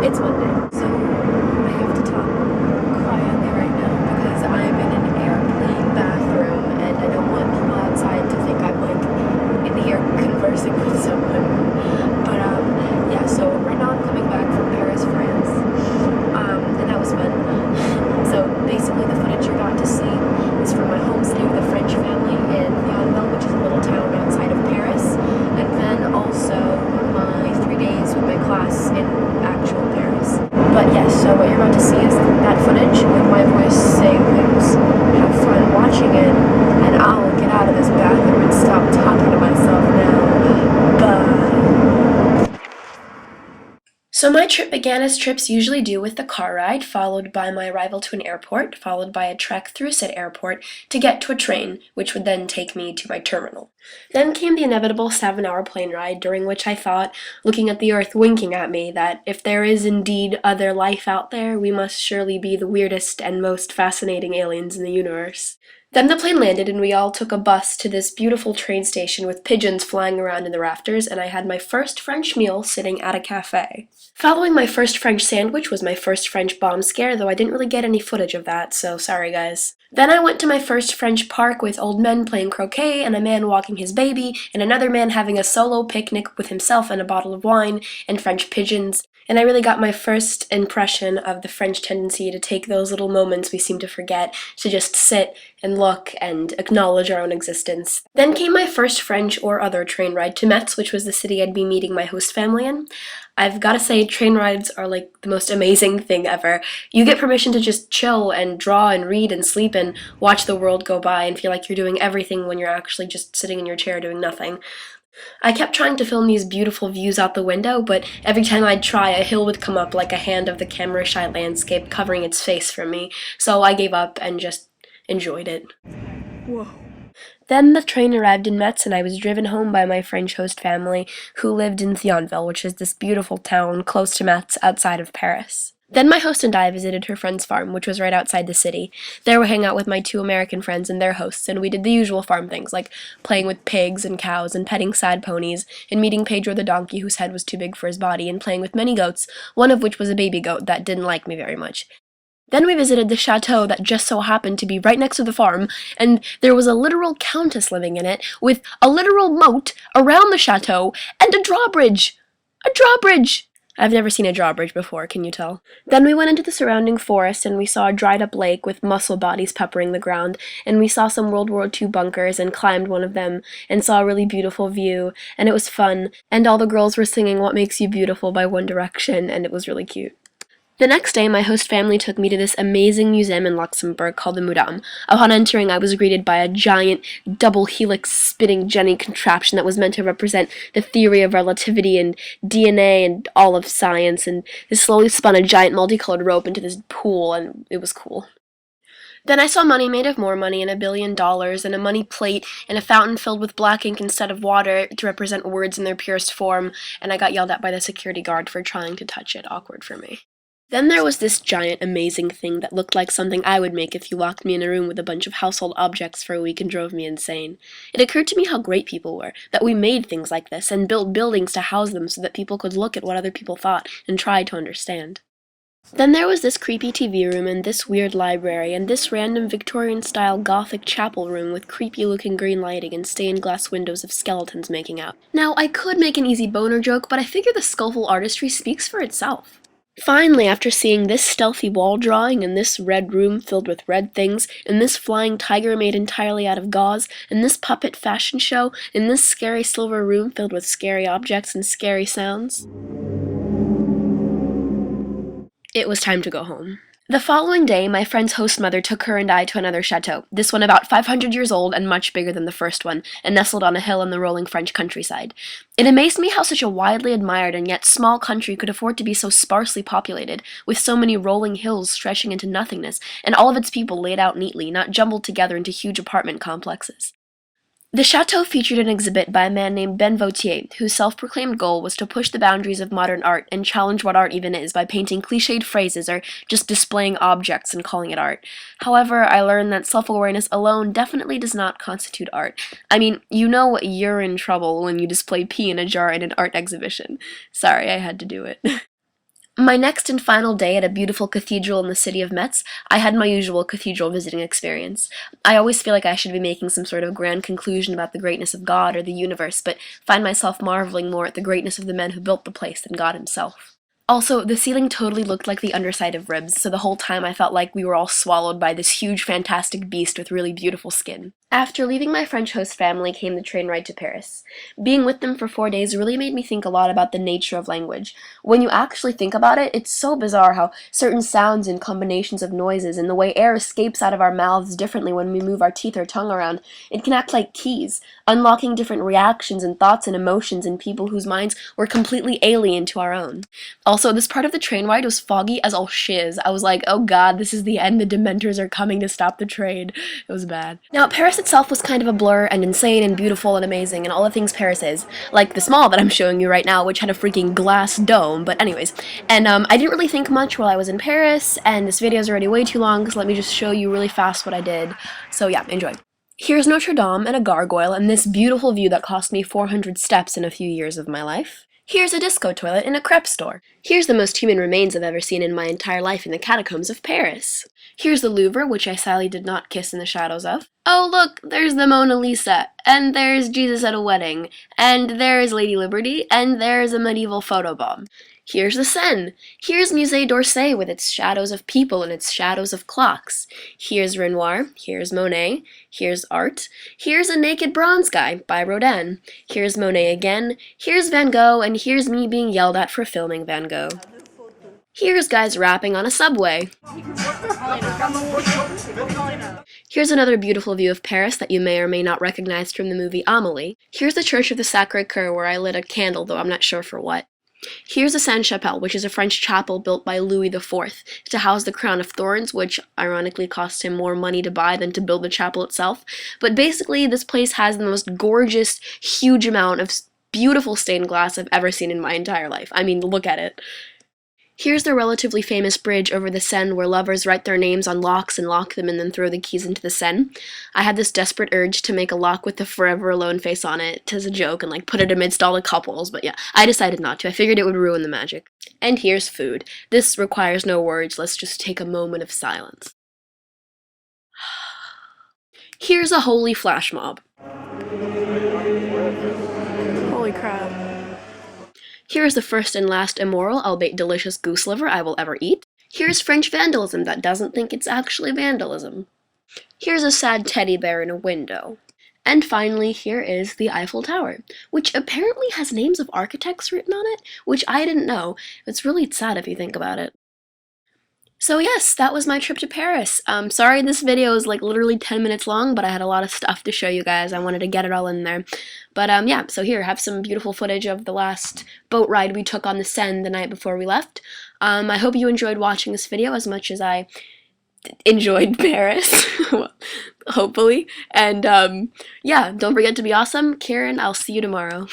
It's Monday, so I have to talk quietly right now because I'm in an airplane bathroom and I don't want people outside to think I'm like in here conversing with someone. But yeah, so right now I'm coming back from Paris, France, and that was fun. So basically the footage you're about to see is from my homestay with a French family in Thionville, which is a little town outside of Paris, and then also my 3 days with my class in actual Paris. But yes, so what you're about to see is that footage with my voice saying things. Have fun watching it, and I'll get out of this bathroom and stop talking to myself now. Bye. So my trip began as trips usually do, with the car ride, followed by my arrival to an airport, followed by a trek through said airport to get to a train, which would then take me to my terminal. Then came the inevitable 7-hour plane ride, during which I thought, looking at the earth winking at me, that if there is indeed other life out there, we must surely be the weirdest and most fascinating aliens in the universe. Then the plane landed and we all took a bus to this beautiful train station with pigeons flying around in the rafters, and I had my first French meal sitting at a cafe. Following my first French sandwich was my first French bomb scare, though I didn't really get any footage of that, so sorry guys. Then I went to my first French park with old men playing croquet and a man walking his baby and another man having a solo picnic with himself and a bottle of wine and French pigeons. And I really got my first impression of the French tendency to take those little moments we seem to forget, to just sit and look and acknowledge our own existence. Then came my first French or other train ride to Metz, which was the city I'd be meeting my host family in. I've gotta say, train rides are like the most amazing thing ever. You get permission to just chill and draw and read and sleep and watch the world go by and feel like you're doing everything when you're actually just sitting in your chair doing nothing. I kept trying to film these beautiful views out the window, but every time I'd try, a hill would come up like a hand of the camera-shy landscape covering its face from me, so I gave up and just enjoyed it. Whoa. Then the train arrived in Metz, and I was driven home by my French host family, who lived in Thionville, which is this beautiful town close to Metz outside of Paris. Then my host and I visited her friend's farm, which was right outside the city. There we hung out with my 2 American friends and their hosts, and we did the usual farm things, like playing with pigs and cows and petting sad ponies, and meeting Pedro the donkey whose head was too big for his body, and playing with many goats, one of which was a baby goat that didn't like me very much. Then we visited the chateau that just so happened to be right next to the farm, and there was a literal countess living in it, with a literal moat around the chateau, and a drawbridge! A drawbridge! I've never seen a drawbridge before, can you tell? Then we went into the surrounding forest, and we saw a dried-up lake with mussel bodies peppering the ground, and we saw some World War II bunkers and climbed one of them, and saw a really beautiful view, and it was fun, and all the girls were singing What Makes You Beautiful by One Direction, and it was really cute. The next day, my host family took me to this amazing museum in Luxembourg called the Museum. Upon entering, I was greeted by a giant, double helix spinning Jenny contraption that was meant to represent the theory of relativity and DNA and all of science, and it slowly spun a giant multicolored rope into this pool, and it was cool. Then I saw money made of more money and $1 billion and a money plate and a fountain filled with black ink instead of water to represent words in their purest form, and I got yelled at by the security guard for trying to touch it. Awkward for me. Then there was this giant, amazing thing that looked like something I would make if you locked me in a room with a bunch of household objects for a week and drove me insane. It occurred to me how great people were, that we made things like this and built buildings to house them so that people could look at what other people thought and try to understand. Then there was this creepy TV room and this weird library and this random Victorian-style Gothic chapel room with creepy-looking green lighting and stained glass windows of skeletons making out. Now, I could make an easy boner joke, but I figure the skillful artistry speaks for itself. Finally, after seeing this stealthy wall drawing, and this red room filled with red things, and this flying tiger made entirely out of gauze, and this puppet fashion show, and this scary silver room filled with scary objects and scary sounds, it was time to go home. The following day, my friend's host mother took her and I to another chateau, this one about 500 years old and much bigger than the first one, and nestled on a hill in the rolling French countryside. It amazed me how such a widely admired and yet small country could afford to be so sparsely populated, with so many rolling hills stretching into nothingness, and all of its people laid out neatly, not jumbled together into huge apartment complexes. The chateau featured an exhibit by a man named Ben Vautier, whose self-proclaimed goal was to push the boundaries of modern art and challenge what art even is by painting cliched phrases or just displaying objects and calling it art. However, I learned that self-awareness alone definitely does not constitute art. I mean, you know you're in trouble when you display pee in a jar in an art exhibition. Sorry, I had to do it. My next and final day at a beautiful cathedral in the city of Metz, I had my usual cathedral visiting experience. I always feel like I should be making some sort of grand conclusion about the greatness of God or the universe, but find myself marveling more at the greatness of the men who built the place than God himself. Also, the ceiling totally looked like the underside of ribs, so the whole time I felt like we were all swallowed by this huge fantastic beast with really beautiful skin. After leaving my French host family came the train ride to Paris. Being with them for 4 days really made me think a lot about the nature of language. When you actually think about it, it's so bizarre how certain sounds and combinations of noises and the way air escapes out of our mouths differently when we move our teeth or tongue around, it can act like keys, unlocking different reactions and thoughts and emotions in people whose minds were completely alien to our own. Also, this part of the train ride was foggy as all shiz. I was like, oh god, this is the end, the Dementors are coming to stop the train. It was bad. Now, Paris itself was kind of a blur and insane and beautiful and amazing and all the things Paris is. Like this mall that I'm showing you right now, which had a freaking glass dome, but anyways. And I didn't really think much while I was in Paris, and this video is already way too long, so let me just show you really fast what I did. So yeah, enjoy. Here's Notre Dame and a gargoyle and this beautiful view that cost me 400 steps in a few years of my life. Here's a disco toilet in a crepe store. Here's the most human remains I've ever seen in my entire life in the catacombs of Paris. Here's the Louvre, which I sadly did not kiss in the shadows of. Oh look, there's the Mona Lisa, and there's Jesus at a wedding, and there's Lady Liberty, and there's a medieval photobomb. Here's the Seine. Here's Musée d'Orsay with its shadows of people and its shadows of clocks. Here's Renoir. Here's Monet. Here's art. Here's A Naked Bronze Guy by Rodin. Here's Monet again. Here's Van Gogh, and here's me being yelled at for filming Van Gogh. Here's guys rapping on a subway. Here's another beautiful view of Paris that you may or may not recognize from the movie Amélie. Here's the Church of the Sacré-Cœur where I lit a candle, though I'm not sure for what. Here's the Sainte-Chapelle, which is a French chapel built by Louis IV to house the crown of thorns, which ironically cost him more money to buy than to build the chapel itself. But basically, this place has the most gorgeous, huge amount of beautiful stained glass I've ever seen in my entire life. I mean, look at it. Here's the relatively famous bridge over the Seine where lovers write their names on locks and lock them and then throw the keys into the Seine. I had this desperate urge to make a lock with the Forever Alone face on it as a joke and put it amidst all the couples, but yeah, I decided not to. I figured it would ruin the magic. And here's food. This requires no words, let's just take a moment of silence. Here's a holy flash mob. Holy crap. Here's the first and last immoral, albeit delicious goose liver I will ever eat. Here's French vandalism that doesn't think it's actually vandalism. Here's a sad teddy bear in a window. And finally, here is the Eiffel Tower, which apparently has names of architects written on it, which I didn't know. It's really sad if you think about it. So yes, that was my trip to Paris. Sorry this video is literally 10 minutes long, but I had a lot of stuff to show you guys. I wanted to get it all in there. But yeah, so here, have some beautiful footage of the last boat ride we took on the Seine the night before we left. I hope you enjoyed watching this video as much as I enjoyed Paris, hopefully. And yeah, don't forget to be awesome. Karen, I'll see you tomorrow.